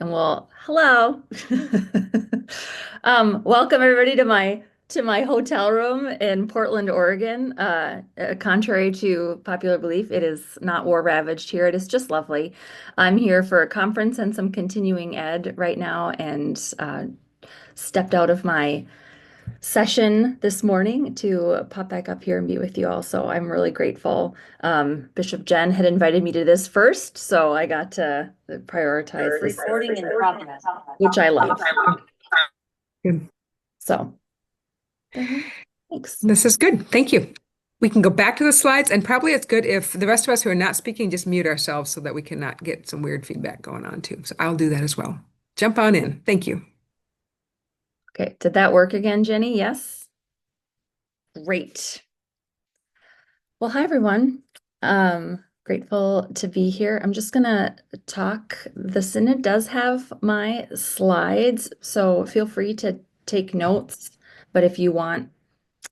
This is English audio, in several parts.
And well, hello. Welcome everybody to my hotel room in Portland, Oregon. Contrary to popular belief, it is not war ravaged here. It is just lovely. I'm here for a conference and some continuing ed right now, and stepped out of my session this morning to pop back up here and be with you all. So I'm really grateful. Bishop Jen had invited me to this first, so I got to prioritize this, Recording in progress. which I love. Good. So thanks. This is good. Thank you. We can go back to the slides, and probably it's good if the rest of us who are not speaking just mute ourselves so that we cannot get some weird feedback going on too. So I'll do that as well. Jump on in. Thank you. Okay, did that work again, Jenny? Yes. Great. Well, hi everyone. Grateful to be here. I'm just gonna talk. The Synod does have my slides, so feel free to take notes. But if you want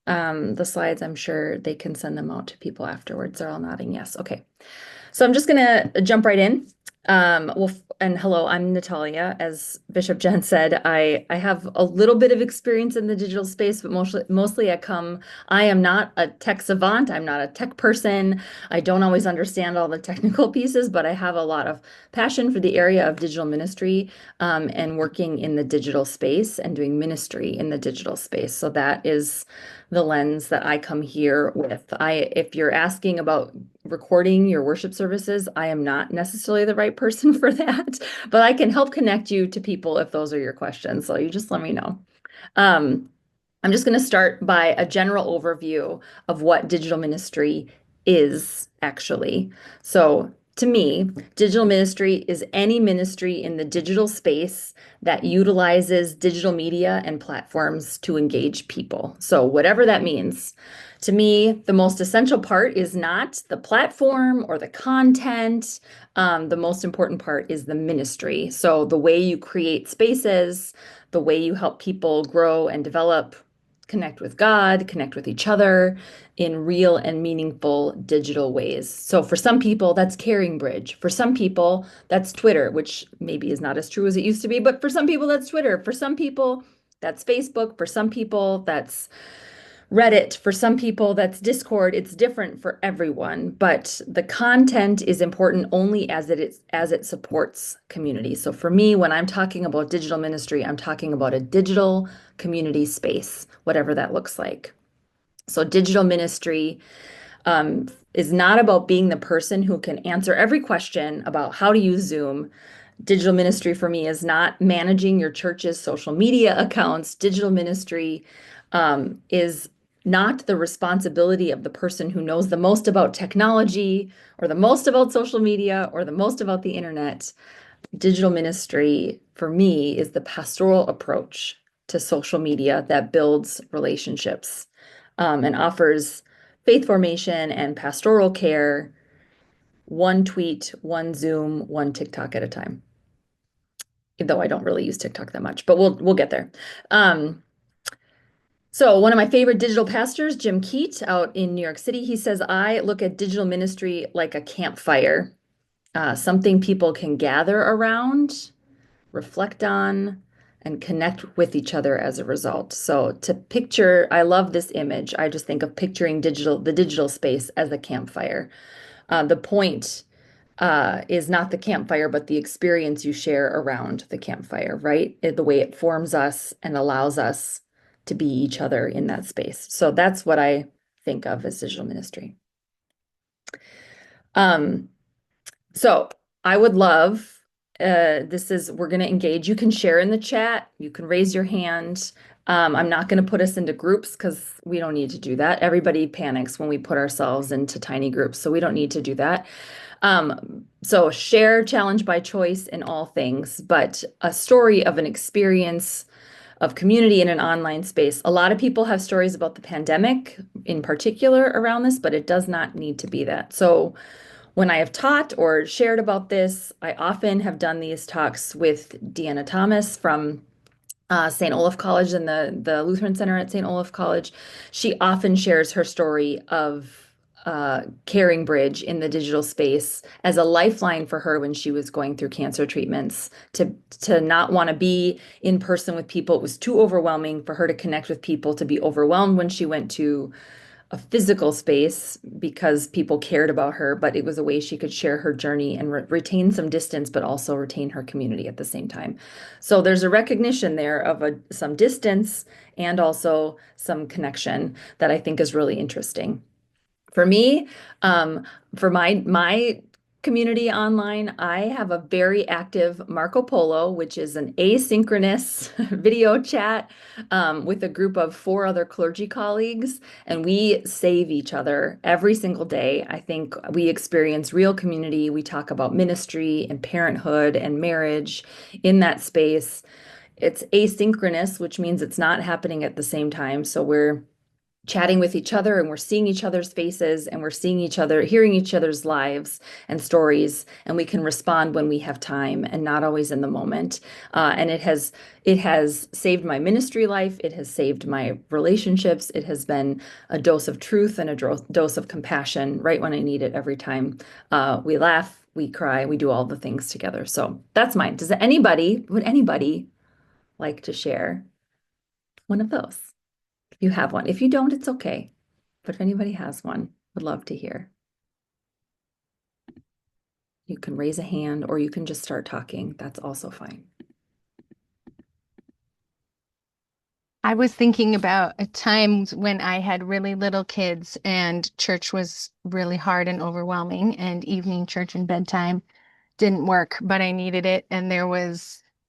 the slides, I'm sure they can send them out to people afterwards. They're all nodding yes. Okay. So I'm just gonna jump right in. And hello, I'm Natalia. As Bishop Jen said, I have a little bit of experience in the digital space, but mostly I am not a tech savant. I'm not a tech person. I don't always understand all the technical pieces, but I have a lot of passion for the area of digital ministry, and working in the digital space and doing ministry in the digital space. So that is the lens that I come here with. If you're asking about recording your worship services, I am not necessarily the right person for that, but I can help connect you to people if those are your questions. So you just let me know. Um, I'm just going to start by a general overview of what digital ministry is actually. So, to me, digital ministry is any ministry in the digital space that utilizes digital media and platforms to engage people. So, whatever that means. To me, the most essential part is not the platform or the content. The most important part is the ministry. So, the way you create spaces, the way you help people grow and develop, connect with God, connect with each other in real and meaningful digital ways. So for some people, that's Caring Bridge. For some people, that's Twitter, which maybe is not as true as it used to be, but for some people, that's Twitter. For some people, that's Facebook. For some people, that's Reddit. For some people, that's Discord. It's different for everyone, but the content is important only as it supports community. So for me, when I'm talking about digital ministry, I'm talking about a digital community space, whatever that looks like. So digital ministry is not about being the person who can answer every question about how to use Zoom. Digital ministry for me is not managing your church's social media accounts. Digital ministry is not the responsibility of the person who knows the most about technology or the most about social media or the most about the internet. Digital ministry for me is the pastoral approach to social media that builds relationships, and offers faith formation and pastoral care, one tweet, one Zoom, one TikTok at a time. Though I don't really use TikTok that much, but we'll get there. So one of my favorite digital pastors, Jim Keat, out in New York City, he says, I look at digital ministry like a campfire, something people can gather around, reflect on, and connect with each other as a result. So to picture, I love this image. I just think of picturing the digital space as a campfire. The point is not the campfire, but the experience you share around the campfire, right? The way it forms us and allows us to be each other in that space. So that's what I think of as digital ministry. Um, so I would love, we're going to engage. You can share in the chat. You can raise your hand. I'm not going to put us into groups because we don't need to do that. Everybody panics when we put ourselves into tiny groups, so we don't need to do that. So share challenge by choice in all things, but a story of an experience of community in an online space. A lot of people have stories about the pandemic in particular around this, but it does not need to be that. So when I have taught or shared about this, I often have done these talks with Deanna Thomas from St. Olaf College and the Lutheran Center at St. Olaf College. She often shares her story of caring bridge in the digital space as a lifeline for her when she was going through cancer treatments to not want to be in person with people. It was too overwhelming for her to connect with people, to be overwhelmed when she went to a physical space because people cared about her, but it was a way she could share her journey and retain some distance, but also retain her community at the same time. So there's a recognition there of some distance and also some connection that I think is really interesting. For me, um, for my community online, I have a very active Marco Polo, which is an asynchronous video chat with a group of four other clergy colleagues, and we save each other every single day. I think we experience real community. We talk about ministry and parenthood and marriage in that space. It's asynchronous, which means it's not happening at the same time. So we're chatting with each other and we're seeing each other's faces and we're seeing each other, hearing each other's lives and stories, and we can respond when we have time and not always in the moment. And it has saved my ministry life. It has saved my relationships. It has been a dose of truth and a dose of compassion right when I need it every time. We laugh, we cry, we do all the things together. So that's mine. Would anybody like to share one of those? If you have one. If you don't, it's okay. But if anybody has one, would love to hear. You can raise a hand or you can just start talking. That's also fine. I was thinking about times when I had really little kids and church was really hard and overwhelming, and evening church and bedtime didn't work, but I needed it. And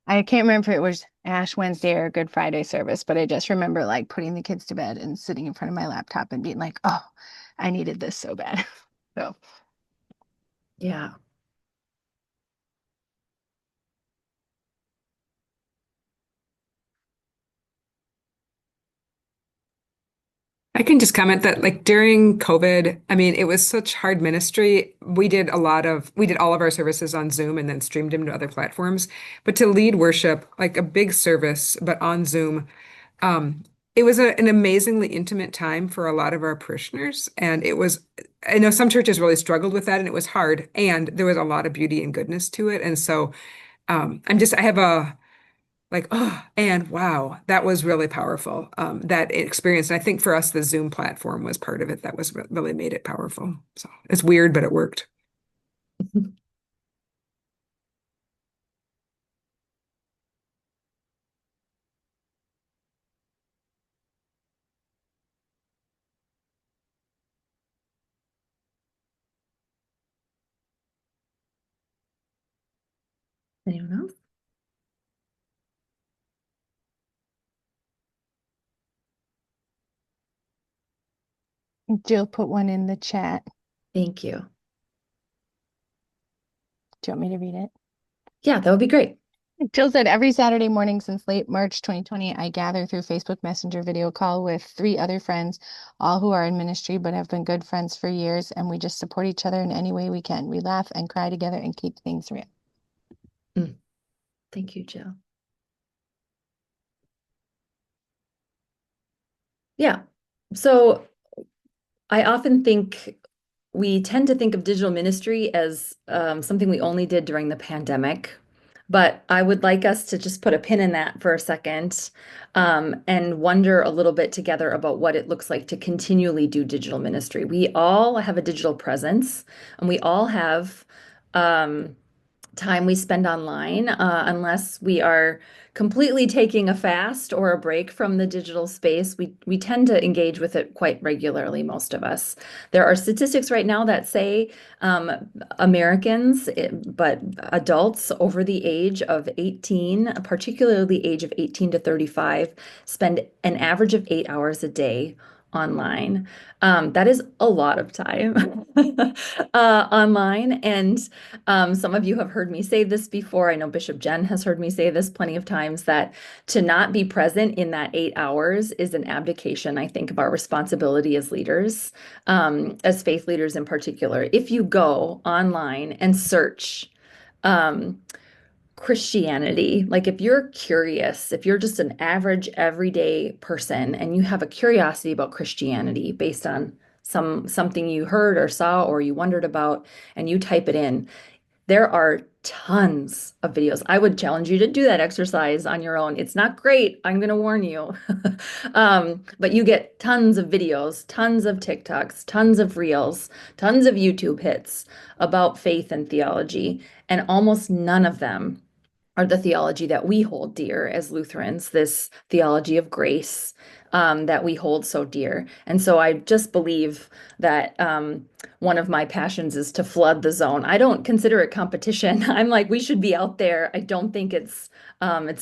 I can't remember if it was Ash Wednesday or Good Friday service, but I just remember like putting the kids to bed and sitting in front of my laptop and being like, oh, I needed this so bad. So Yeah. I can just comment that like during COVID, I mean, it was such hard ministry. We did all of our services on Zoom and then streamed them to other platforms. But to lead worship, like a big service, but on Zoom, um, it was an amazingly intimate time for a lot of our parishioners. And I know some churches really struggled with that and it was hard. And there was a lot of beauty and goodness to it. And so I have a like, oh, and wow, that was really powerful. That experience. And I think for us, the Zoom platform was part of it that really made it powerful. So it's weird, but it worked. Anyone else? Jill put one in the chat. Thank you. Do you want me to read it? Yeah, that would be great. Jill said, every Saturday morning since late March 2020, I gather through Facebook Messenger video call with 3 other friends, all who are in ministry but have been good friends for years, and we just support each other in any way we can. We laugh and cry together and keep things real. Thank you, Jill. Yeah. So I often think we tend to think of digital ministry as something we only did during the pandemic. But I would like us to just put a pin in that for a second and wonder a little bit together about what it looks like to continually do digital ministry. We all have a digital presence and we all have time we spend online, unless we are completely taking a fast or a break from the digital space. We tend to engage with it quite regularly, most of us. There are statistics right now that say Americans, but adults over the age of 18, particularly the age of 18 to 35, spend an average of 8 hours a day online. That is a lot of time online. And some of you have heard me say this before. I know Bishop Jen has heard me say this plenty of times, that to not be present in that 8 hours is an abdication, I think, of our responsibility as leaders, as faith leaders in particular. If you go online and search Christianity, like if you're curious, if you're just an average everyday person and you have a curiosity about Christianity based on something you heard or saw or you wondered about, and you type it in. There are tons of videos. I would challenge you to do that exercise on your own. It's not great, I'm going to warn you. But you get tons of videos, tons of TikToks, tons of reels, tons of YouTube hits about faith and theology, and almost none of them are the theology that we hold dear as Lutherans, this theology of grace that we hold so dear. And so I just believe that one of my passions is to flood the zone. I don't consider it competition. I'm like, we should be out there. I don't think it's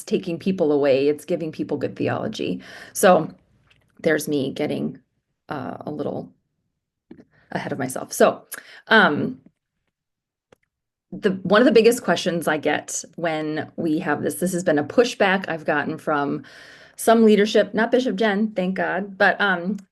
taking people away. It's giving people good theology. So there's me getting a little ahead of myself. So um, one of the biggest questions I get when we have this has been a pushback I've gotten from some leadership, not Bishop Jen, thank God, but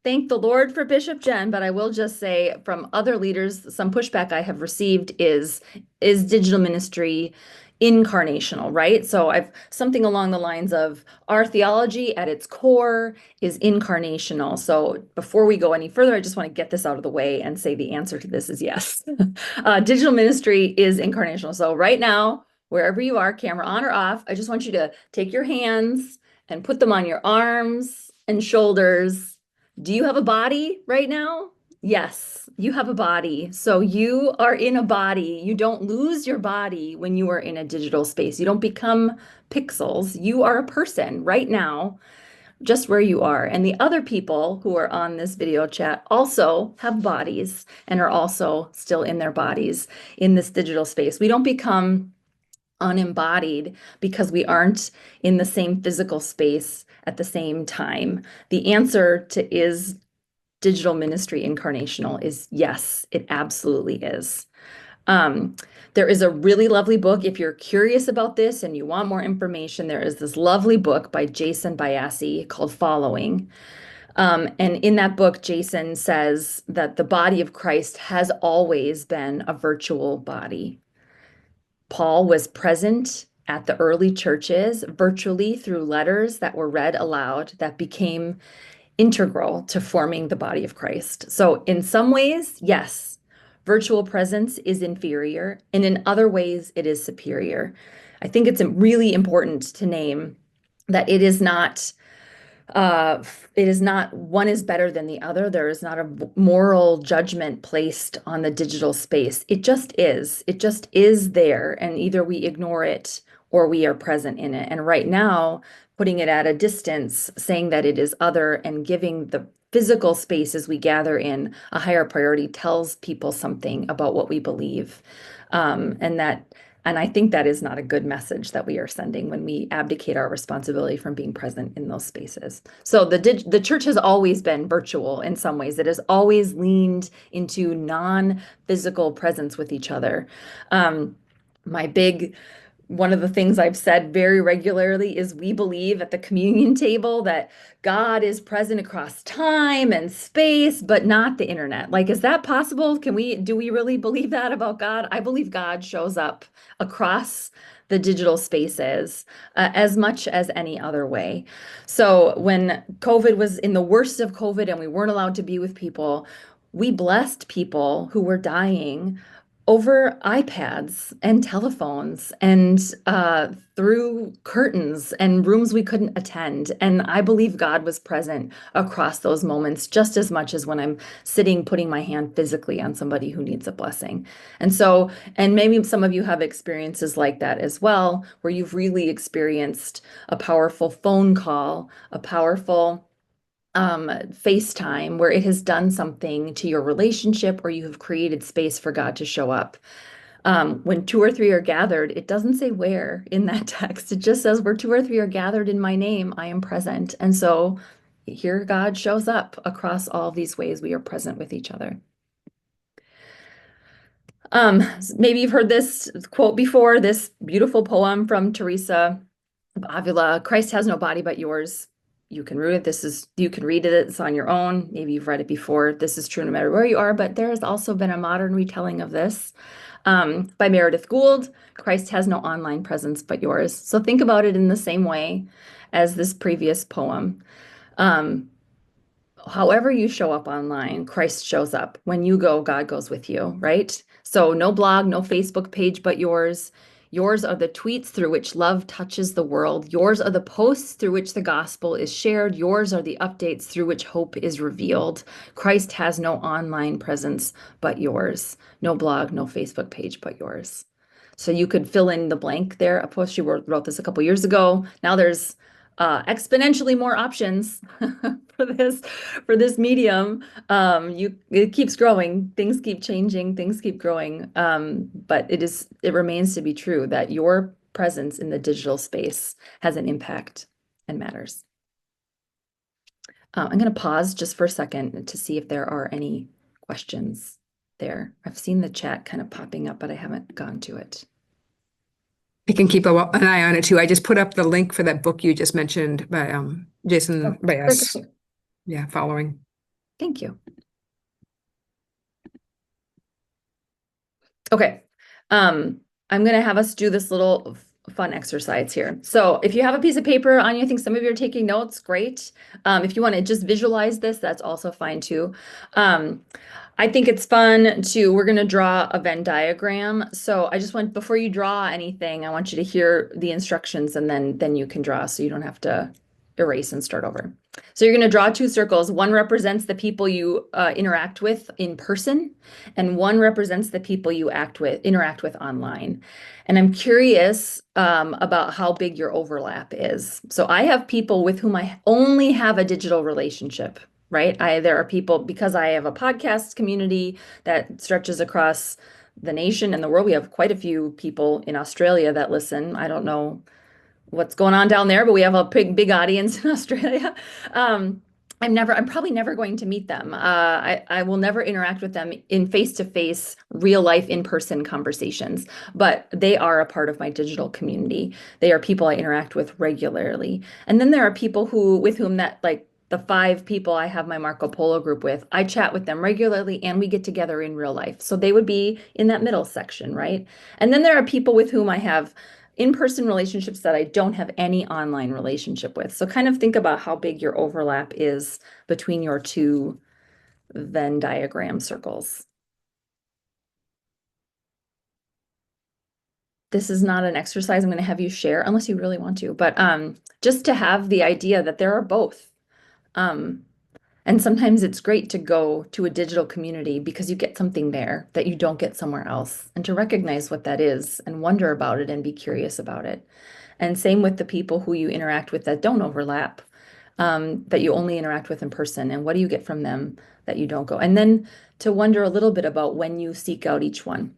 thank the Lord for Bishop Jen. But I will just say from other leaders, some pushback I have received is digital ministry incarnational, right? So I've something along the lines of our theology at its core is incarnational. So before we go any further, I just want to get this out of the way and say the answer to this is yes. Digital ministry is incarnational. So right now, wherever you are, camera on or off, I just want you to take your hands and put them on your arms and shoulders. Do you have a body right now? Yes, you have a body. So you are in a body. You don't lose your body when you are in a digital space. You don't become pixels. You are a person right now, just where you are. And the other people who are on this video chat also have bodies and are also still in their bodies in this digital space. We don't become unembodied because we aren't in the same physical space at the same time. The answer to is digital ministry incarnational is yes, it absolutely is. Um, there is a really lovely book. If you're curious about this and you want more information, there is this lovely book by Jason Biasi called Following. And in that book, Jason says that the body of Christ has always been a virtual body. Paul was present at the early churches virtually through letters that were read aloud that became integral to forming the body of Christ. So, in some ways, yes, virtual presence is inferior, and in other ways, it is superior. I think it's really important to name that uh, it is not one is better than the other. There is not a moral judgment placed on the digital space. It just is. It just is there. And either we ignore it or we are present in it. And right now, putting it at a distance, saying that it is other and giving the physical spaces we gather in a higher priority tells people something about what we believe. And that and I think that is not a good message that we are sending when we abdicate our responsibility from being present in those spaces. So the church has always been virtual in some ways. It has always leaned into non-physical presence with each other. Um, my big One of the things I've said very regularly is we believe at the communion table that God is present across time and space, but not the internet. Like, is that possible? Do we really believe that about God? I believe God shows up across the digital spaces as much as any other way. So when COVID was in the worst of COVID and we weren't allowed to be with people, we blessed people who were dying over iPads and telephones and through curtains and rooms we couldn't attend. And I believe God was present across those moments just as much as when I'm sitting, putting my hand physically on somebody who needs a blessing. And maybe some of you have experiences like that as well, where you've really experienced a powerful phone call, a powerful FaceTime where it has done something to your relationship or you have created space for God to show up. When two or three are gathered, it doesn't say where in that text. It just says, where two or three are gathered in my name, I am present. And so here God shows up across all these ways we are present with each other. Maybe you've heard this quote before, this beautiful poem from Teresa of Avila, Christ has no body but yours. You can read it. You can read it. It's on your own. Maybe you've read it before. This is true no matter where you are, but there has also been a modern retelling of this by Meredith Gould. Christ has no online presence but yours. So think about it in the same way as this previous poem. Um, however you show up online, Christ shows up. When you go, God goes with you, right? So no blog, no Facebook page but yours. Yours are the tweets through which love touches the world. Yours are the posts through which the gospel is shared. Yours are the updates through which hope is revealed. Christ has no online presence but yours. No blog, no Facebook page but yours. So you could fill in the blank there. A post you wrote this a couple years ago. Now there's exponentially more options for this medium. It keeps growing, things keep changing, things keep growing. But it remains to be true that your presence in the digital space has an impact and matters. I'm going to pause just for a second to see if there are any questions there. I've seen the chat kind of popping up, but I haven't gone to it. I can keep an eye on it too. I just put up the link for that book you just mentioned by Jason by Very us. good. Yeah, following. Thank you. Okay. I'm going to have us do this little fun exercise here. So if you have a piece of paper on you, I think some of you are taking notes, great. If you want to just visualize this, that's also fine too. I think it's fun we're going to draw a Venn diagram. So I just want, before you draw anything, I want you to hear the instructions and then you can draw so you don't have to erase and start over. So you're going to draw two circles. One represents the people you interact with in person, and one represents the people you interact with online. And I'm curious about how big your overlap is. So I have people with whom I only have a digital relationship, right? There are people, because I have a podcast community that stretches across the nation and the world. We have quite a few people in Australia that listen. I don't know what's going on down there, but we have a big audience in Australia. I'm probably never going to meet them. I will never interact with them in face-to-face, real life, in-person conversations, but they are a part of my digital community. They are people I interact with regularly. And then there are people with whom like the 5 people I have my Marco Polo group with, I chat with them regularly and we get together in real life. So they would be in that middle section, right? And then there are people with whom I have in-person relationships that I don't have any online relationship with. So kind of think about how big your overlap is between your two Venn diagram circles. This is not an exercise I'm going to have you share unless you really want to, but just to have the idea that there are both. And sometimes it's great to go to a digital community because you get something there that you don't get somewhere else, and to recognize what that is and wonder about it and be curious about it. And same with the people who you interact with that don't overlap, that you only interact with in person. And what do you get from them that you don't go? And then to wonder a little bit about when you seek out each one.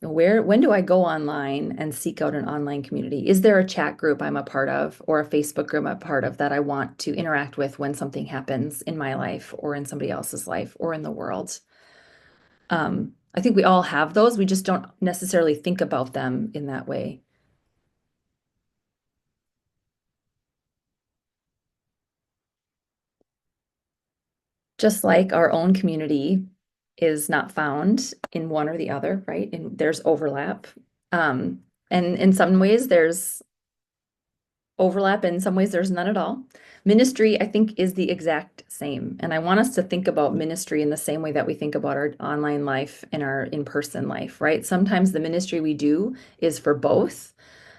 When do I go online and seek out an online community? Is there a chat group I'm a part of or a Facebook group I'm a part of that I want to interact with when something happens in my life or in somebody else's life or in the world? I think we all have those. We just don't necessarily think about them in that way. Just like our own community is not found in one or the other, right? And there's overlap. And in some ways there's overlap, in some ways there's none at all. Ministry, I think, is the exact same. And I want us to think about ministry in the same way that we think about our online life and our in-person life, right? Sometimes the ministry we do is for both,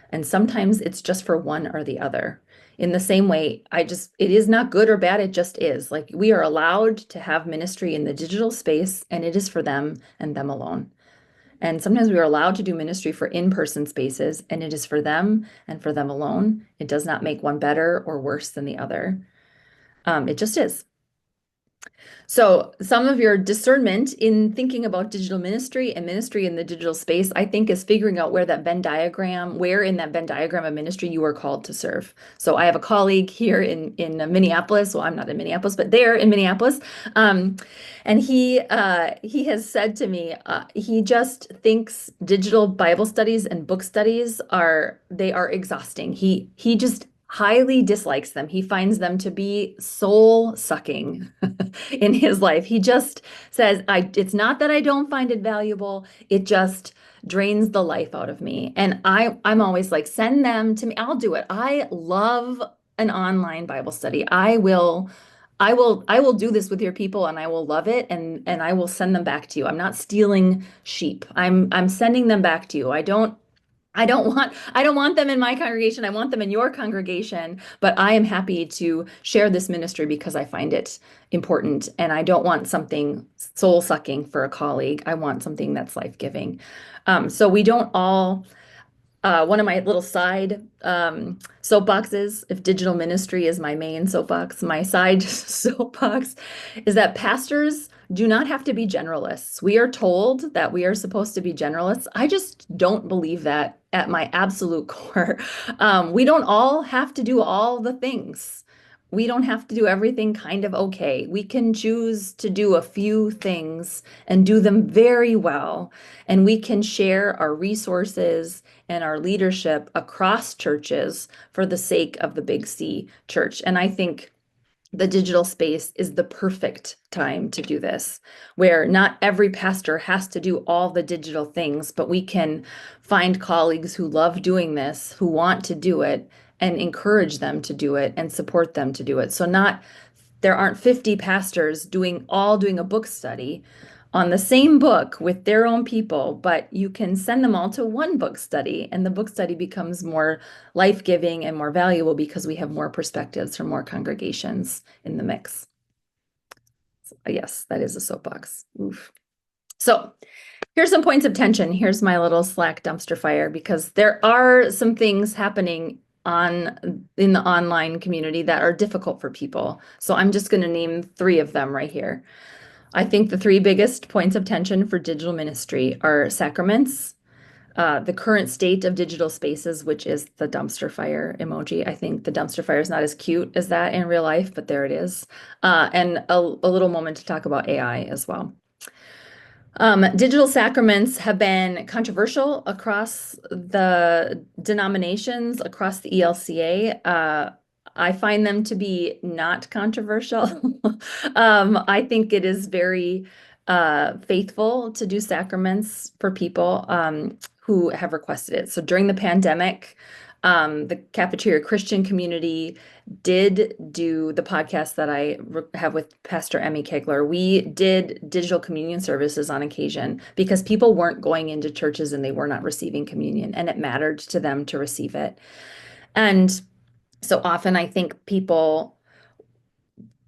and sometimes it's just for one or the other. In the same way, it is not good or bad, it just is. Like, we are allowed to have ministry in the digital space, and it is for them and them alone. And sometimes we are allowed to do ministry for in-person spaces, and it is for them and for them alone. It does not make one better or worse than the other. It just is. So some of your discernment in thinking about digital ministry and ministry in the digital space, I think, is figuring out where in that Venn diagram of ministry you are called to serve. So I have a colleague here in Minneapolis. Well, I'm not in Minneapolis, but there in Minneapolis. And he has said to me, he just thinks digital Bible studies and book studies are exhausting. He just highly dislikes them. He finds them to be soul sucking in his life. He just says, it's not that I don't find it valuable, it just drains the life out of me. And I'm always like, send them to me. I'll do it. I love an online Bible study. I I will do this with your people and I will love it and I will send them back to you. I'm not stealing sheep. I'm sending them back to you. I don't want them in my congregation. I want them in your congregation, but I am happy to share this ministry because I find it important and I don't want something soul sucking for a colleague. I want something that's life-giving. So we don't all one of my little side soapboxes, if digital ministry is my main soapbox, my side soapbox is that pastors do not have to be generalists. We are told that we are supposed to be generalists. I just don't believe that at my absolute core. We don't all have to do all the things. We don't have to do everything kind of okay. We can choose to do a few things and do them very well. And we can share our resources and our leadership across churches for the sake of the Big C church. And I think the digital space is the perfect time to do this, where not every pastor has to do all the digital things, but we can find colleagues who love doing this, who want to do it, and encourage them to do it and support them to do it. So not there aren't 50 pastors doing a book study on the same book with their own people, but you can send them all to one book study, and the book study becomes more life-giving and more valuable because we have more perspectives from more congregations in the mix. So, yes, that is a soapbox. Oof. So here's some points of tension. Here's my little Slack dumpster fire because there are some things happening in the online community that are difficult for people. So I'm just going to name 3 of them right here. I think the 3 biggest points of tension for digital ministry are sacraments, the current state of digital spaces, which is the dumpster fire emoji. I think the dumpster fire is not as cute as that in real life, but there it is. And a little moment to talk about AI as well. Digital sacraments have been controversial across the denominations, across the ELCA. I find them to be not controversial. I think it is very faithful to do sacraments for people who have requested it. So during the pandemic, the Cafeteria Christian community did do the podcast that I have with Pastor Emmy Kegler. We did digital communion services on occasion because people weren't going into churches and they were not receiving communion, and it mattered to them to receive it. And so often I think people,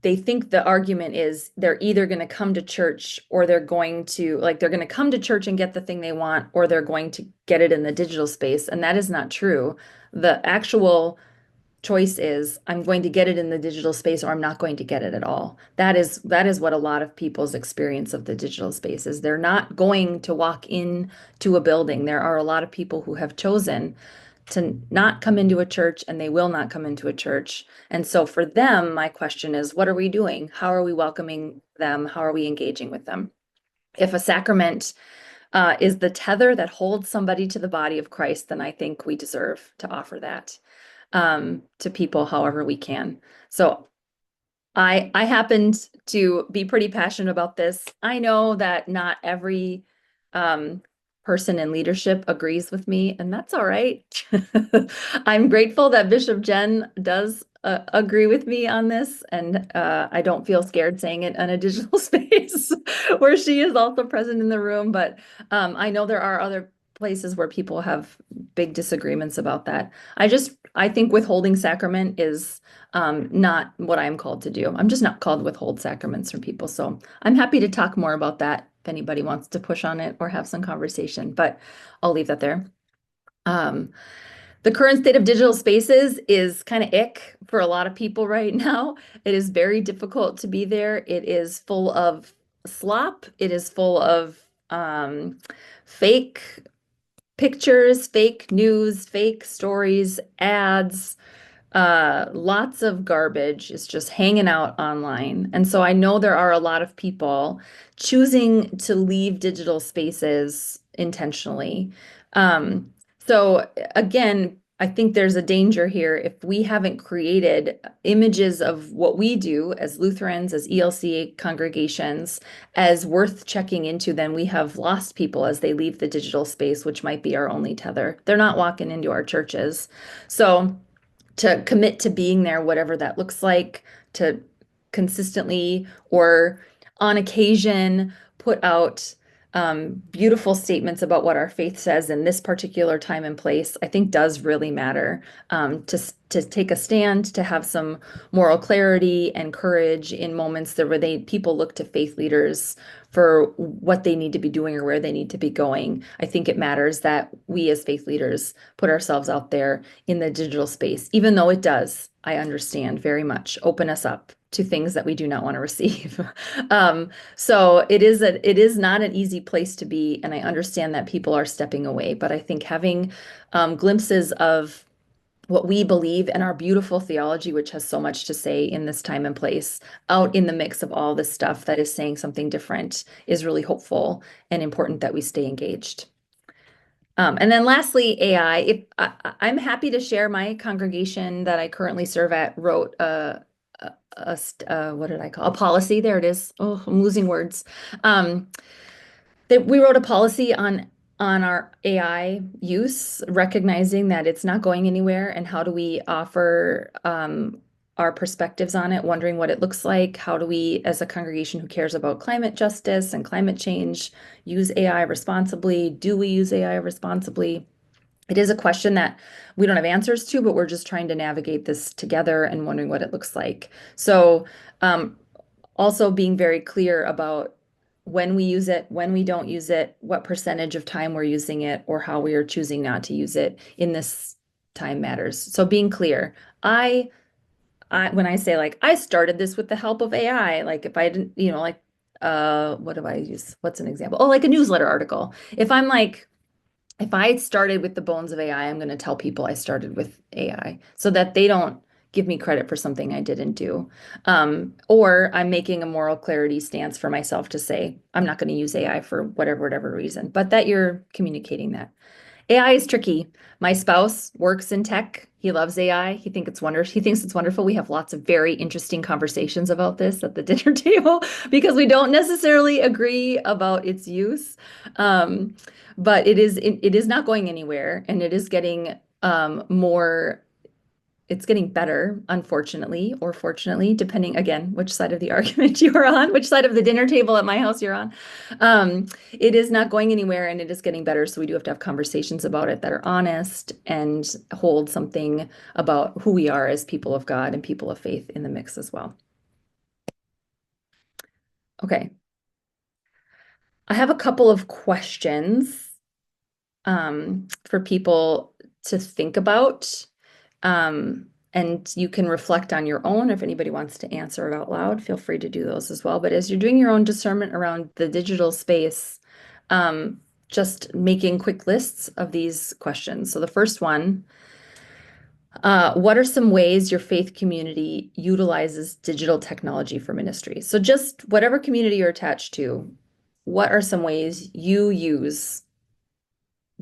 they think the argument is they're either going to come to church or they're going to come to church and get the thing they want, or they're going to get it in the digital space. And that is not true. The actual choice is I'm going to get it in the digital space or I'm not going to get it at all. That is what a lot of people's experience of the digital space is. They're not going to walk into a building. There are a lot of people who have chosen to not come into a church and they will not come into a church. And so for them, my question is, what are we doing? How are we welcoming them? How are we engaging with them? If a sacrament is the tether that holds somebody to the body of Christ, then I think we deserve to offer that to people however we can. So I happened to be pretty passionate about this. I know that not every person in leadership agrees with me, and that's all right. I'm grateful that Bishop Jen does agree with me on this, and I don't feel scared saying it in a digital space where she is also present in the room. But I know there are other places where people have big disagreements about that. I think withholding sacrament is not what I'm called to do. I'm just not called to withhold sacraments from people. So I'm happy to talk more about that if anybody wants to push on it or have some conversation, but I'll leave that there. The current state of digital spaces is kind of ick for a lot of people right now. It is very difficult to be there. It is full of slop. It is full of fake pictures, fake news, fake stories, ads, lots of garbage is just hanging out online. And so I know there are a lot of people choosing to leave digital spaces intentionally. So again, I think there's a danger here if we haven't created images of what we do as Lutherans, as ELCA congregations, as worth checking into, then we have lost people as they leave the digital space, which might be our only tether. They're not walking into our churches. So to commit to being there, whatever that looks like, to consistently or on occasion put out beautiful statements about what our faith says in this particular time and place, I think does really matter. To take a stand, to have some moral clarity and courage in moments where people look to faith leaders for what they need to be doing or where they need to be going. I think it matters that we as faith leaders put ourselves out there in the digital space, even though it does, I understand very much, open us up to things that we do not want to receive. So it is not an easy place to be, and I understand that people are stepping away, but I think having glimpses of what we believe and our beautiful theology, which has so much to say in this time and place, out in the mix of all this stuff that is saying something different, is really hopeful and important that we stay engaged. And then lastly, AI. I'm happy to share, my congregation that I currently serve at wrote what did I call a policy? There it is. Oh, I'm losing words. That we wrote a policy on our AI use, recognizing that it's not going anywhere, and how do we offer our perspectives on it, wondering what it looks like. How do we, as a congregation who cares about climate justice and climate change, use AI responsibly? Do we use AI responsibly? It is a question that we don't have answers to, but we're just trying to navigate this together and wondering what it looks like. So, also being very clear about when we use it, when we don't use it, what percentage of time we're using it, or how we are choosing not to use it in this time matters. So being clear, when I say like I started this with the help of AI, like if I didn't, like what do I use? What's an example? Oh, like a newsletter article. If I started with the bones of AI, I'm going to tell people I started with AI so that they don't give me credit for something I didn't do. Or I'm making a moral clarity stance for myself to say, I'm not going to use AI for whatever reason, but that you're communicating that. AI is tricky. My spouse works in tech. He loves AI. He thinks it's wonderful. He thinks it's wonderful. We have lots of very interesting conversations about this at the dinner table because we don't necessarily agree about its use. But it is not going anywhere, and it is getting more. It's getting better, unfortunately, or fortunately, depending again which side of the argument you are on, which side of the dinner table at my house you're on. It is not going anywhere, and it is getting better. So we do have to have conversations about it that are honest and hold something about who we are as people of God and people of faith in the mix as well. Okay. I have a couple of questions for people to think about. And you can reflect on your own. If anybody wants to answer it out loud, feel free to do those as well. But as you're doing your own discernment around the digital space, just making quick lists of these questions. So the first one, what are some ways your faith community utilizes digital technology for ministry? So just whatever community you're attached to, what are some ways you use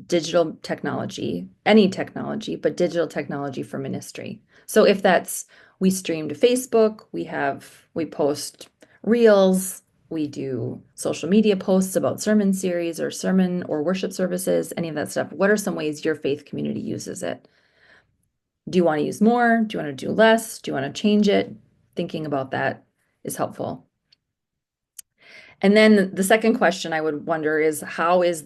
digital technology, any technology, but digital technology for ministry? So if that's, we stream to Facebook, we post reels, we do social media posts about sermon series or sermon or worship services, any of that stuff. What are some ways your faith community uses it? Do you want to use more? Do you want to do less? Do you want to change it? Thinking about that is helpful. And then the second question I would wonder is, how is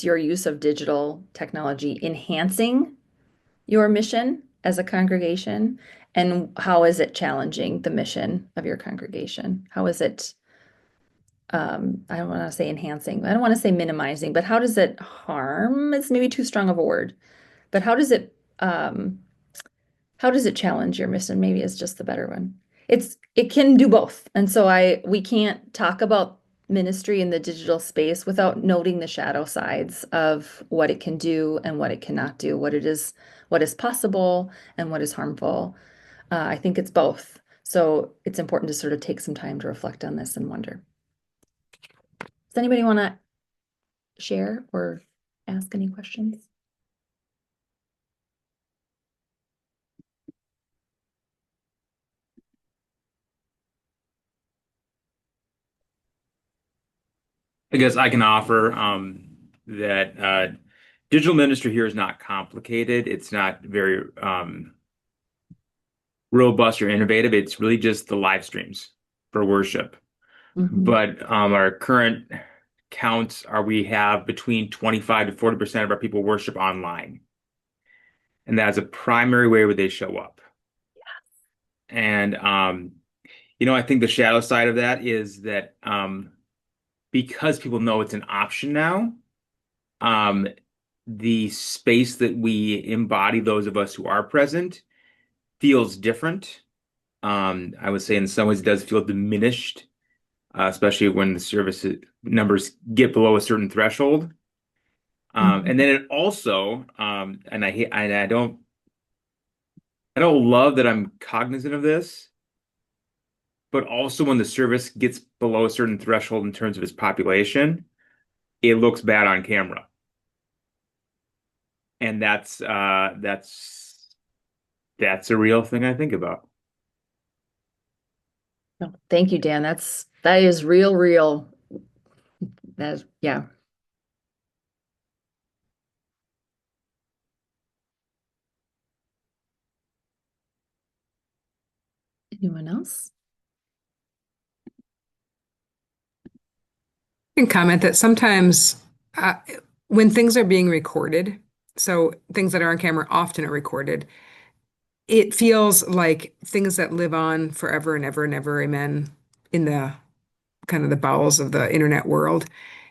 your use of digital technology enhancing your mission as a congregation? And how is it challenging the mission of your congregation? How is it, I don't want to say enhancing, I don't want to say minimizing, but how does it harm? It's maybe too strong of a word, but how does it challenge your mission? Maybe is just the better one. It can do both. And so we can't talk about ministry in the digital space without noting the shadow sides of what it can do and what it cannot do, what is possible and what is harmful. I think it's both. So it's important to sort of take some time to reflect on this and wonder. Does anybody want to share or ask any questions? I guess I can offer that digital ministry here is not complicated. It's not very robust or innovative. It's really just the live streams. for worship. Mhm. But our current counts are we have between 25 to 40% of our people worship online. And that's a primary way where they show up. And I think the shadow side of that is that because people know it's an option now, um, the space that we embody, those of us who are present, feels different. I would say in some ways it does feel diminished, especially when the service numbers get below a certain threshold. Mhm. And then it also, and I don't love that I'm cognizant of this, but also when the service gets below a certain threshold in terms of its population, it looks bad on camera. And that's a real thing I think about. No, thank you, Dan. That is real, real. That's yeah. Anyone else? Can comment that sometimes uh, when things are being recorded, so things that are on camera often are recorded, it feels like things that live on forever and ever and ever, amen, in the kind of the bowels of the internet world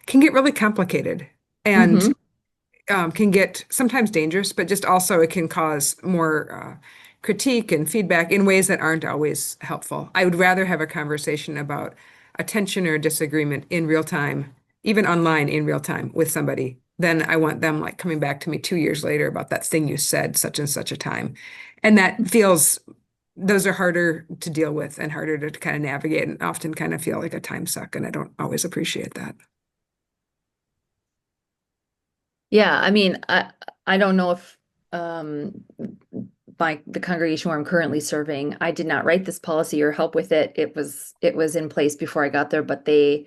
can get really complicated and Hmm. can get sometimes dangerous, but just also it can cause more critique and feedback in ways that aren't always helpful. I would rather have a conversation about a tension or disagreement in real time, even online in real time with somebody, than I want them like coming back to me 2 years later about that thing you said such and such a time. And that feels, those are harder to deal with and harder to kind of navigate and often kind of feel like a time suck. And I don't always appreciate that. Yeah, I mean, I don't know if um the congregation where I'm currently serving, I did not write this policy or help with it. It was in place before I got there, but they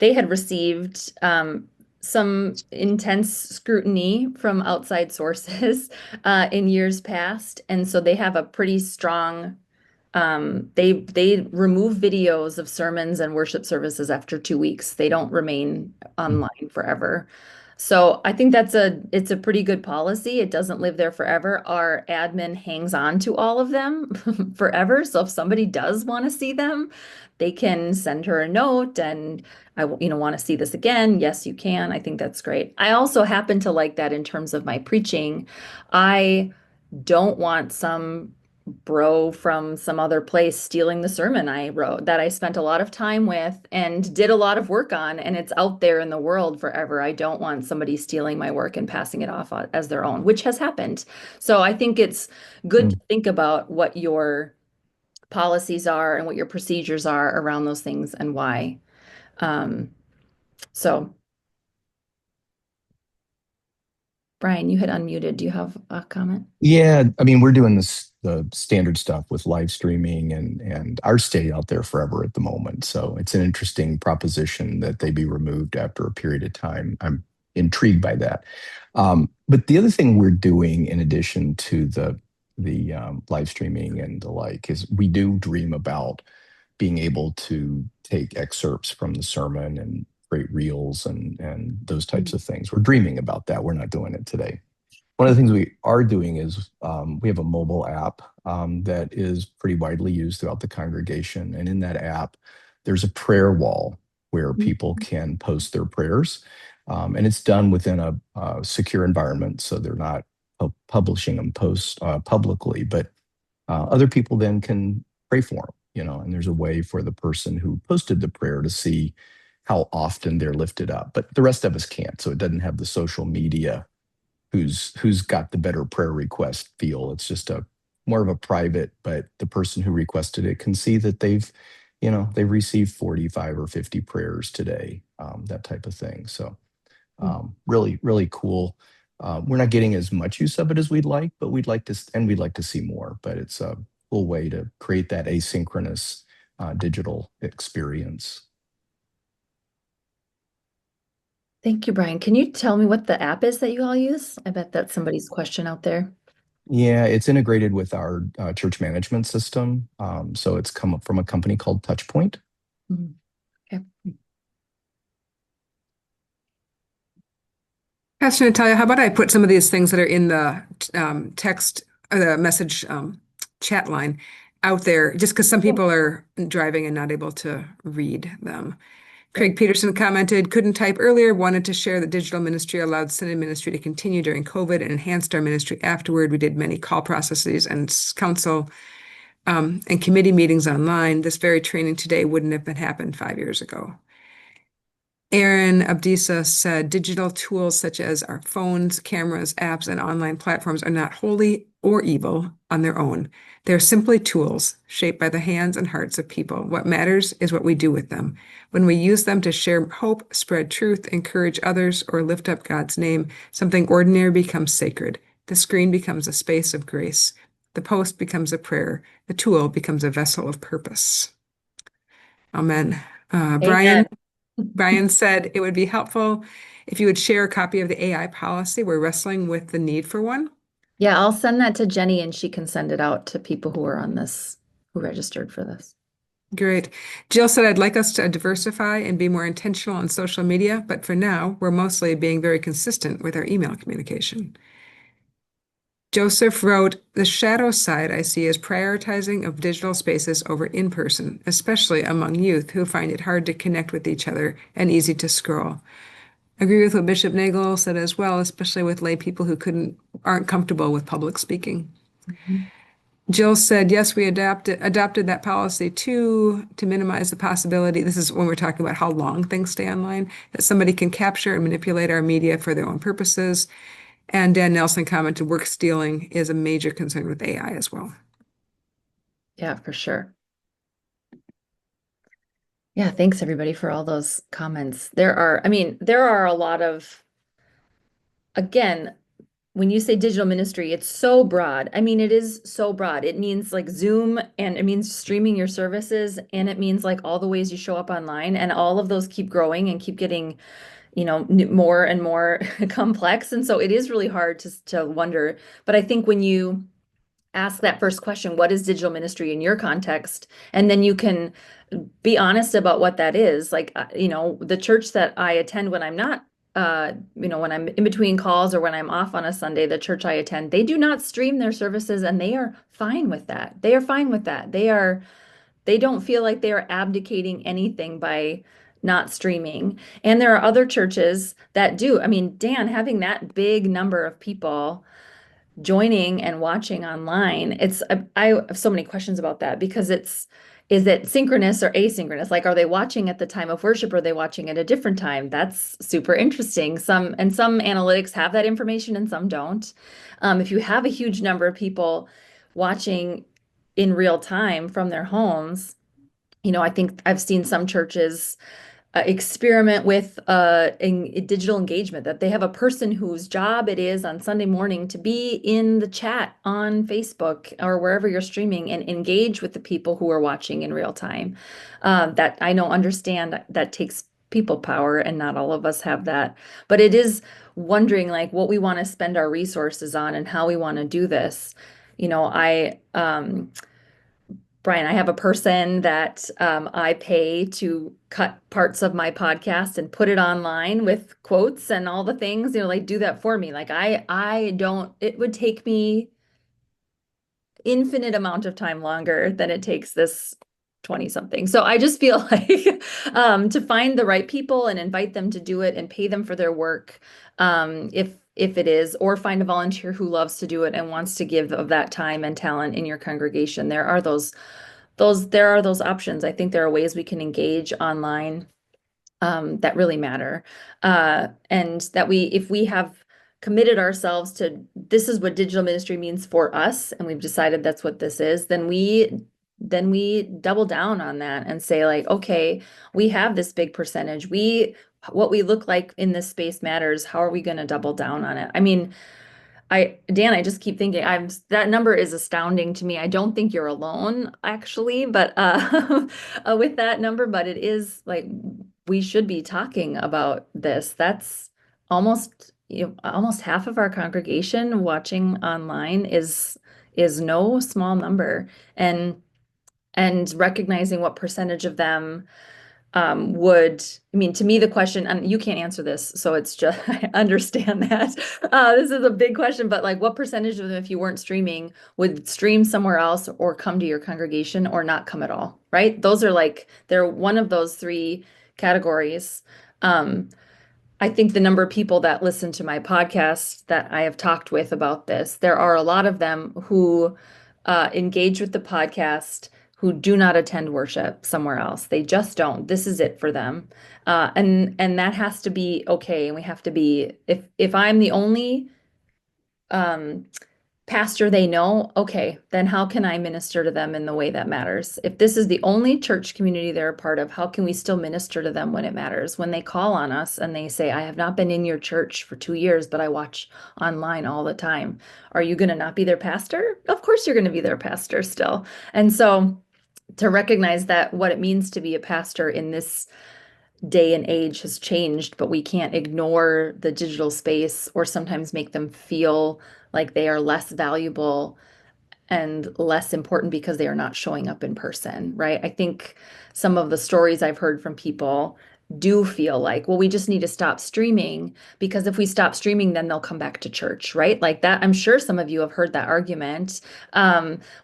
had received some intense scrutiny from outside sources in years past, and so they have a pretty strong they remove videos of sermons and worship services after 2 weeks. They don't remain online forever. So I think it's a pretty good policy. It doesn't live there forever. Our admin hangs on to all of them forever. So if somebody does want to see them, they can send her a note and want to see this again. Yes, you can. I think that's great. I also happen to like that in terms of my preaching. I don't want some bro from some other place stealing the sermon I wrote that I spent a lot of time with and did a lot of work on, and it's out there in the world forever. I don't want somebody stealing my work and passing it off as their own, which has happened. So I think it's good to Mm. think about what your policies are and what your procedures are around those things and why. Um, so Brian, you had unmuted. Do you have a comment? Yeah, I mean, we're doing the standard stuff with live streaming and our stay out there forever at the moment. So it's an interesting proposition that they be removed after a period of time. I'm intrigued by that. But the other thing we're doing in addition to the live streaming and the like is we do dream about being able to take excerpts from the sermon and create reels and those types of things. We're dreaming about that. We're not doing it today. One of the things we are doing is we have a mobile app that is pretty widely used throughout the congregation. And in that app, there's a prayer wall where people can post their prayers. And it's done within a secure environment. So they're not publishing them post publicly, but other people then can pray for them, and there's a way for the person who posted the prayer to see how often they're lifted up. But the rest of us can't. So it doesn't have the social media who's got the better prayer request feel. It's just a more of a private, but the person who requested it can see that they've received 45 or 50 prayers today, that type of thing. So really, really cool. We're not getting as much use of it as we'd like, but we'd like to see more. But it's a cool way to create that asynchronous digital experience. Thank you, Brian. Can you tell me what the app is that you all use? I bet that's somebody's question out there. Yeah, it's integrated with our church management system. So it's come from a company called Touchpoint. Mhm. Okay. Pastor Natalia, how about I put some of these things that are in the text or the message chat line out there, just because some people are driving and not able to read them. Craig Peterson commented, couldn't type earlier, wanted to share that digital ministry allowed Synod ministry to continue during COVID and enhanced our ministry afterward. We did many call processes and council and committee meetings online. This very training today wouldn't have been happened 5 years ago. Aaron Abdisa said digital tools such as our phones, cameras, apps, and online platforms are not holy or evil on their own. They're simply tools shaped by the hands and hearts of people. What matters is what we do with them. When we use them to share hope, spread truth, encourage others, or lift up God's name, something ordinary becomes sacred. The screen becomes a space of grace. The post becomes a prayer. The tool becomes a vessel of purpose. Amen. Amen. Brian said it would be helpful if you would share a copy of the AI policy. We're wrestling with the need for one. Yeah, I'll send that to Jenny and she can send it out to people who are on this, who registered for this. Great. Jill said, I'd like us to diversify and be more intentional on social media, but for now, we're mostly being very consistent with our email communication. Joseph wrote, the shadow side I see is prioritizing of digital spaces over in-person, especially among youth who find it hard to connect with each other and easy to scroll. Agree with what Bishop Nagel said as well, especially with lay people who aren't comfortable with public speaking. Mhm. Jill said, yes, we adopted that policy too, to minimize the possibility. This is when we're talking about how long things stay online, that somebody can capture and manipulate our media for their own purposes. And Dan Nelson commented, work stealing is a major concern with AI as well. Yeah, for sure. Yeah, thanks everybody for all those comments. I mean, there are a lot of, again, when you say digital ministry, it's so broad. I mean, it is so broad. It means like Zoom and it means streaming your services and it means like all the ways you show up online and all of those keep growing and keep getting, more and more complex. And so it is really hard to wonder. But I think when you ask that first question, what is digital ministry in your context? And then you can be honest about what that is. Like, the church that I attend when I'm not, when I'm in between calls or when I'm off on a Sunday, the church I attend, they do not stream their services and they are fine with that. They are fine with that. They don't feel like they are abdicating anything by not streaming. And there are other churches that do. I mean, Dan, having that big number of people joining and watching online, I have so many questions about that because is it synchronous or asynchronous? Like, are they watching at the time of worship or are they watching at a different time? That's super interesting. Some analytics have that information and some don't. If you have a huge number of people watching in real time from their homes, I think I've seen some churches experiment with digital engagement, that they have a person whose job it is on Sunday morning to be in the chat on Facebook or wherever you're streaming and engage with the people who are watching in real time. That I know, understand that takes people power and not all of us have that. But it is wondering like what we want to spend our resources on and how we want to do this. Brian, I have a person that I pay to cut parts of my podcast and put it online with quotes and all the things, like do that for me. Like I don't, it would take me infinite amount of time longer than it takes this 20 something. So I just feel like to find the right people and invite them to do it and pay them for their work, if it is, or find a volunteer who loves to do it and wants to give of that time and talent in your congregation. There are those options. I think there are ways we can engage online that really matter. And that if we have committed ourselves to this is what digital ministry means for us, and we've decided that's what this is, then we double down on that and say like, okay, we have this big percentage. What we look like in this space matters. How are we going to double down on it? I mean, Dan, I just keep thinking that number is astounding to me. I don't think you're alone actually, but with that number, but it is like we should be talking about this. That's almost almost half of our congregation watching online is no small number. And recognizing what percentage of them I mean, to me, the question, and you can't answer this, so it's just, I understand that. This is a big question, but like what percentage of them, if you weren't streaming, would stream somewhere else or come to your congregation or not come at all, right? Those are like, they're one of those three categories. Um, I think the number of people that listen to my podcast that I have talked with about this, there are a lot of them who engage with the podcast who do not attend worship somewhere else. They just don't. This is it for them, and that has to be okay. And we have to be if I'm the only um, pastor they know, okay, then how can I minister to them in the way that matters? If this is the only church community they're a part of, how can we still minister to them when it matters? When they call on us and they say, I have not been in your church for 2 years, but I watch online all the time. Are you going to not be their pastor? Of course, you're going to be their pastor still. And so to recognize that what it means to be a pastor in this day and age has changed, but we can't ignore the digital space or sometimes make them feel like they are less valuable and less important because they are not showing up in person, right? I think some of the stories I've heard from people do feel like, well, we just need to stop streaming because if we stop streaming, then they'll come back to church, right? Like that. I'm sure some of you have heard that argument.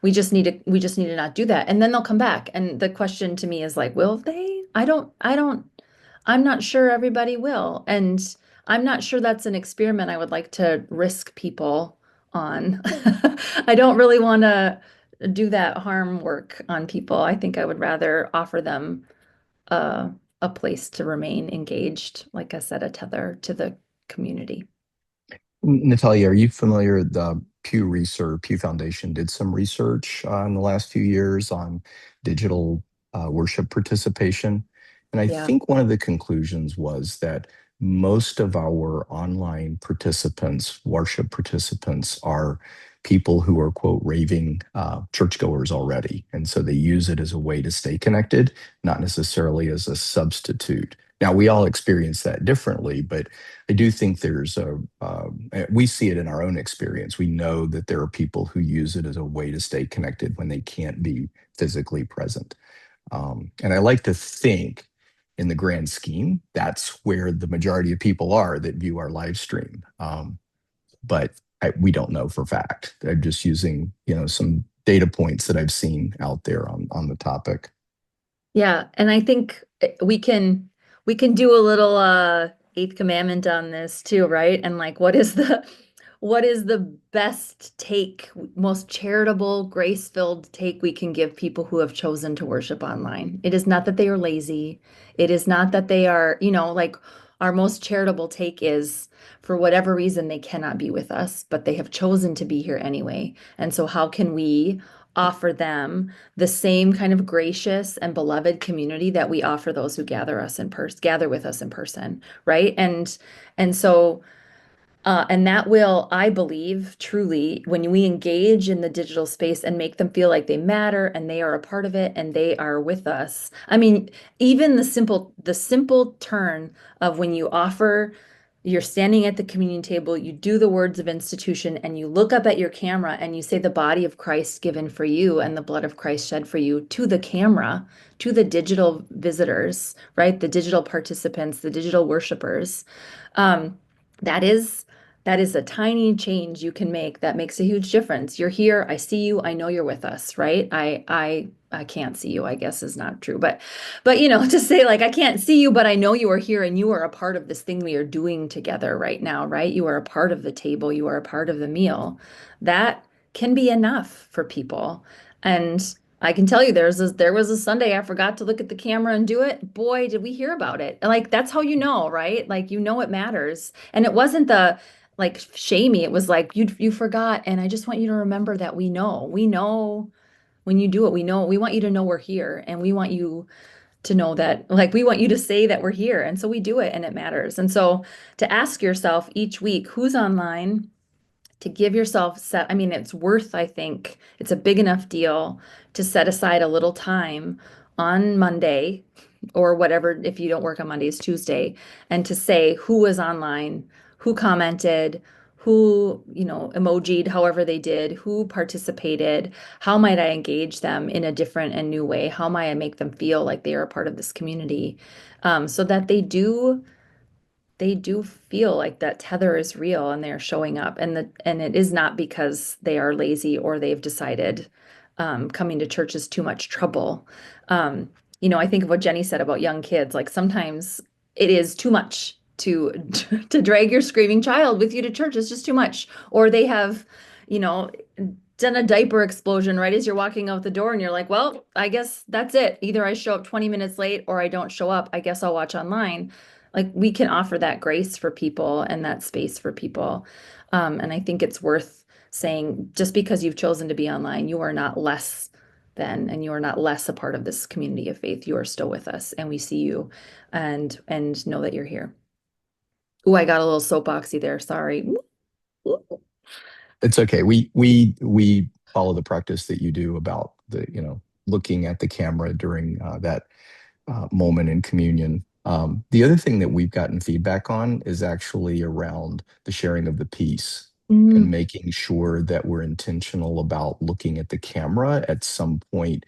We just need to not do that, and then they'll come back. And the question to me is like, will they? I'm not sure everybody will. And I'm not sure that's an experiment I would like to risk people on. I don't really want to do that harm work on people. I think I would rather offer them a place to remain engaged, like I said, a tether to the community. Natalia, are you familiar? The Pew Foundation did some research in the last few years on digital worship participation. And I Yeah. think one of the conclusions was that most of our online participants, worship participants, are people who are, quote, raving churchgoers already. And so they use it as a way to stay connected, not necessarily as a substitute. Now, we all experience that differently, but I do think we see it in our own experience. We know that there are people who use it as a way to stay connected when they can't be physically present. And I like to think in the grand scheme, that's where the majority of people are that view our live stream. But we don't know for fact. I'm just using, some data points that I've seen out there on the topic. Yeah, and I think we can do a little eighth commandment on this too, right? And like what is the best take, most charitable, grace-filled take we can give people who have chosen to worship online? It is not that they are lazy. It is not that they are, like our most charitable take is for whatever reason they cannot be with us, but they have chosen to be here anyway. And so how can we offer them the same kind of gracious and beloved community that we offer those who gather with us in person, right? And so and that will, I believe, truly, when we engage in the digital space and make them feel like they matter and they are a part of it and they are with us. I mean, even the simple turn of when you offer, you're standing at the communion table, you do the words of institution, and you look up at your camera and you say the body of Christ given for you and the blood of Christ shed for you to the camera, to the digital visitors, right? The digital participants, the digital worshipers. Um, that is that is a tiny change you can make that makes a huge difference. You're here, I see you, I know you're with us, right? I can't see you, I guess is not true. But to say like I can't see you, but I know you are here and you are a part of this thing we are doing together right now, right? You are a part of the table, you are a part of the meal. That can be enough for people. And I can tell you there was a Sunday I forgot to look at the camera and do it. Boy, did we hear about it. Like that's how you know, right? Like it matters. And it wasn't the like shamey. It was like you forgot, and I just want you to remember that we know. We know when you do it. We know we want you to know we're here, and we want you to know that like we want you to say that we're here. And so we do it and it matters. And so to ask yourself each week who's online, to give yourself I mean, it's worth, I think, it's a big enough deal to set aside a little time on Monday or whatever, if you don't work on Mondays, Tuesday, and to say who is online, who commented, who, emojied however they did, who participated, how might I engage them in a different and new way? How might I make them feel like they are a part of this community? So that they do feel like that tether is real and they're showing up, and it is not because they are lazy or they've decided coming to church is too much trouble. Um, I think of what Jenny said about young kids. Like sometimes it is too much to to drag your screaming child with you to church. It's just too much. Or they have, you know, done a diaper explosion right as you're walking out the door, and you're like, well, I guess that's it. Either I show up 20 minutes late or I don't show up. I guess I'll watch online. Like we can offer that grace for people and that space for people. And I think it's worth saying just because you've chosen to be online, you are not less than, and you are not less a part of this community of faith. You are still with us, and we see you, and know that you're here. Oh, I got a little soapboxy there. Sorry. It's okay. We follow the practice that you do about looking at the camera during that moment in communion. The other thing that we've gotten feedback on is actually around the sharing of the peace and Mm, making sure that we're intentional about looking at the camera at some point,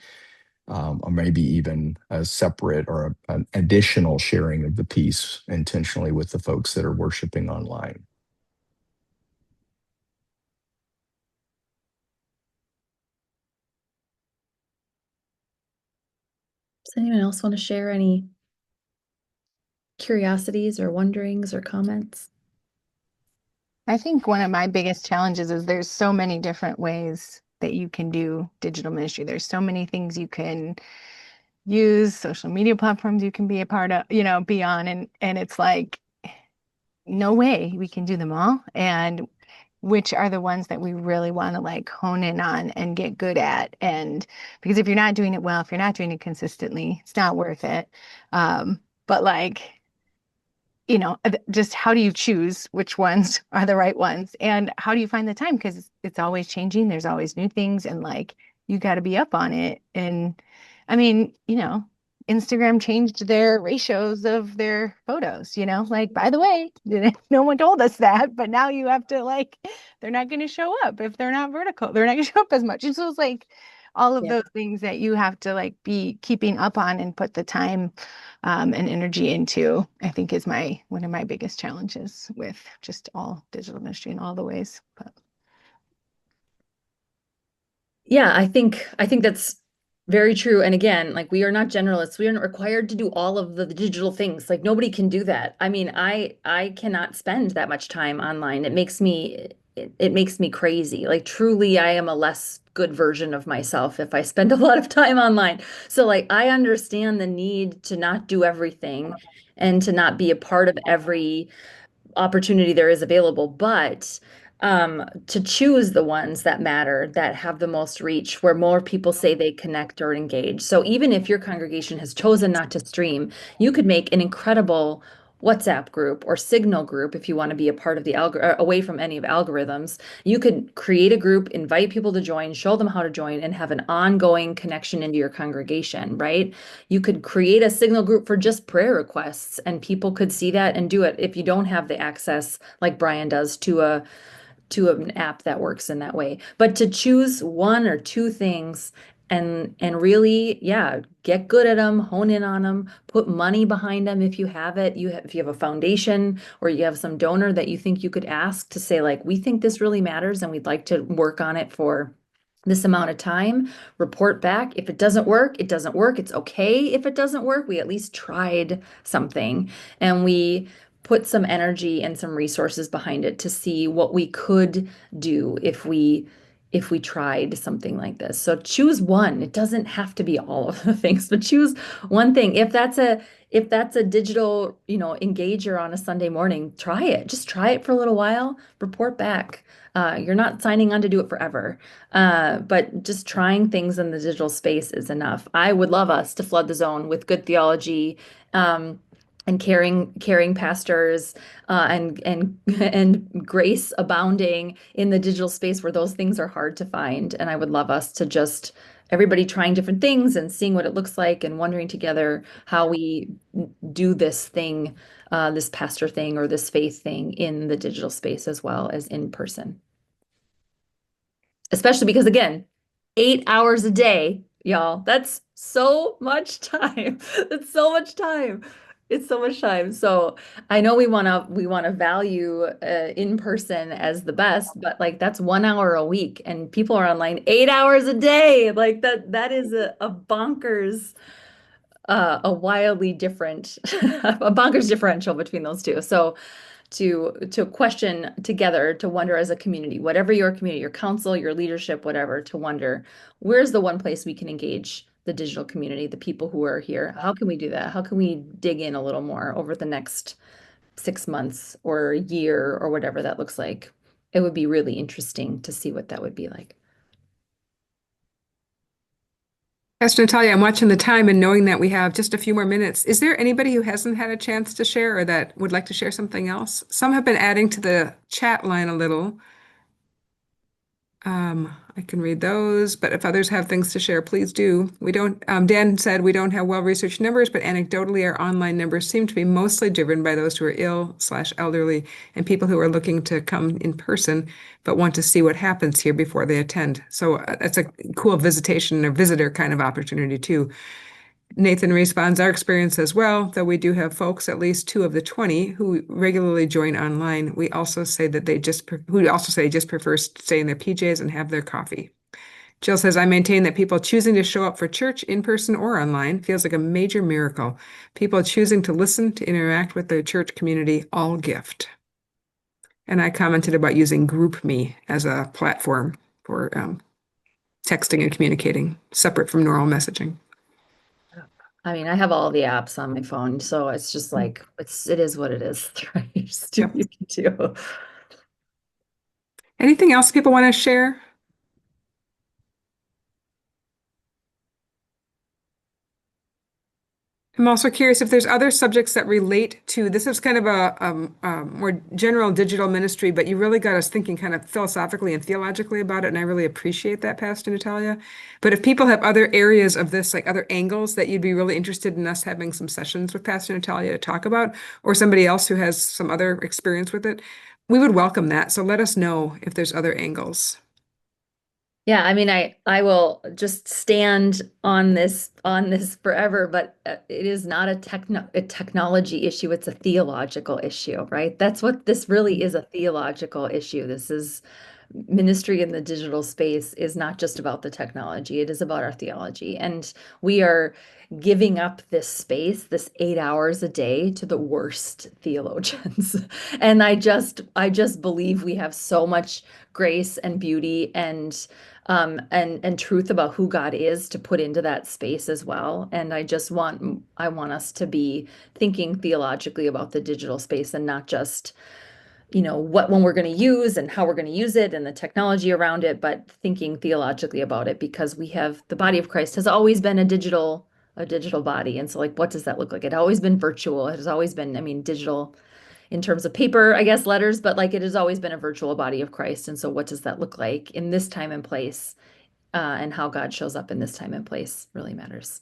or maybe even a separate or an additional sharing of the peace intentionally with the folks that are worshiping online. does anyone else want to share any curiosities or wonderings or comments? I think one of my biggest challenges is there's so many different ways that you can do digital ministry. There's so many things you can use, social media platforms you can be a part of, be on, and it's like no way we can do them all. And which are the ones that we really want to like hone in on and get good at. And because if you're not doing it well, if you're not doing it consistently, it's not worth it. But like just how do you choose which ones are the right ones? And how do you find the time? Because it's always changing. There's always new things. And like, you got to be up on it. And I mean, Instagram changed their ratios of their photos, like, by the way, no one told us that, but now you have to like, they're not going to show up if they're not vertical. They're not going to show up as much. And so it's like all of Yeah. those things that you have to like be keeping up on and put the time and energy into, I think is one of my biggest challenges with just all digital ministry in all the ways. But Yeah, I think that's very true. And again, like we are not generalists. We are not required to do all of the digital things. Like nobody can do that. I mean, I cannot spend that much time online. It makes me crazy. Like truly, I am a less good version of myself if I spend a lot of time online. So like I understand the need to not do everything and to not be a part of every opportunity there is available, but to choose the ones that matter, that have the most reach, where more people say they connect or engage. So even if your congregation has chosen not to stream, you could make an incredible WhatsApp group or Signal group if you want to be a part of the away from any of algorithms. You could create a group, invite people to join, show them how to join, and have an ongoing connection into your congregation, right? You could create a Signal group for just prayer requests, and people could see that and do it if you don't have the access like Brian does to an app that works in that way. But to choose one or two things and really, yeah, get good at them, hone in on them, put money behind them if you have it. If you have a foundation or you have some donor that you think you could ask to say like, we think this really matters and we'd like to work on it for this amount of time, report back. If it doesn't work, it doesn't work. It's okay if it doesn't work. We at least tried something and we put some energy and some resources behind it to see what we could do if we tried something like this. So choose one. It doesn't have to be all of the things, but choose one thing. If that's a digital, engager on a Sunday morning, try it. Just try it for a little while, report back. You're not signing on to do it forever. But just trying things in the digital space is enough. I would love us to flood the zone with good theology, and caring pastors, and and grace abounding in the digital space where those things are hard to find. And I would love us to just everybody trying different things and seeing what it looks like and wondering together how we do this thing this pastor thing or this faith thing in the digital space as well as in person. Especially because, again, 8 hours a day, y'all, that's so much time. That's so much time. It's so much time. So I know we want to value in person as the best, but like that's 1 hour a week and people are online 8 hours a day. Like that is a bonkers a wildly different a bonkers differential between those two. So to question together, to wonder as a community, whatever your community, your council, your leadership, whatever, to wonder where's the one place we can engage the digital community, the people who are here. How can we do that? How can we dig in a little more over the next 6 months or a year or whatever that looks like? It would be really interesting to see what that would be like. Pastor Natalia, I'm watching the time and knowing that we have just a few more minutes. Is there anybody who hasn't had a chance to share or that would like to share something else? Some have been adding to the chat line a little. I can read those, but if others have things to share, please do. We don't, Dan said we don't have well-researched numbers, but anecdotally, our online numbers seem to be mostly driven by those who are ill/elderly and people who are looking to come in person, but want to see what happens here before they attend. So that's a cool visitation or visitor kind of opportunity too. Nathan responds, our experience as well, though we do have folks, at least 2 of the 20, who regularly join online. We also say that they just prefer to stay in their PJs and have their coffee. Jill says, I maintain that people choosing to show up for church in person or online feels like a major miracle. People choosing to listen, to interact with their church community, all gift. And I commented about using GroupMe as a platform for texting and communicating, separate from normal messaging. I mean, I have all the apps on my phone, so it's just like it is what it is, right? You just do what you can do. Anything else people want to share? I'm also curious if there's other subjects that relate to this. Is kind of a more general digital ministry, but you really got us thinking kind of philosophically and theologically about it, and I really appreciate that, Pastor Natalia. But if people have other areas of this, like other angles that you'd be really interested in us having some sessions with Pastor Natalia to talk about, or somebody else who has some other experience with it, we would welcome that. So let us know if there's other angles. Yeah, I mean, I will just stand on this forever, but it is not a technology issue, it's a theological issue, right? That's what this really is, a theological issue. This is ministry in the digital space is not just about the technology, it is about our theology. And we are giving up this space, this 8 hours a day, to the worst theologians. And I just believe we have so much grace and beauty and truth about who God is to put into that space as well. And I want us to be thinking theologically about the digital space and not just what one we're going to use and how we're going to use it and the technology around it, but thinking theologically about it, because the body of Christ has always been a digital body. And so, like, what does that look like? It has always been virtual. It has always been, I mean, digital in terms of paper, I guess, letters, but like it has always been a virtual body of Christ. And so what does that look like in this time and place? And how God shows up in this time and place really matters.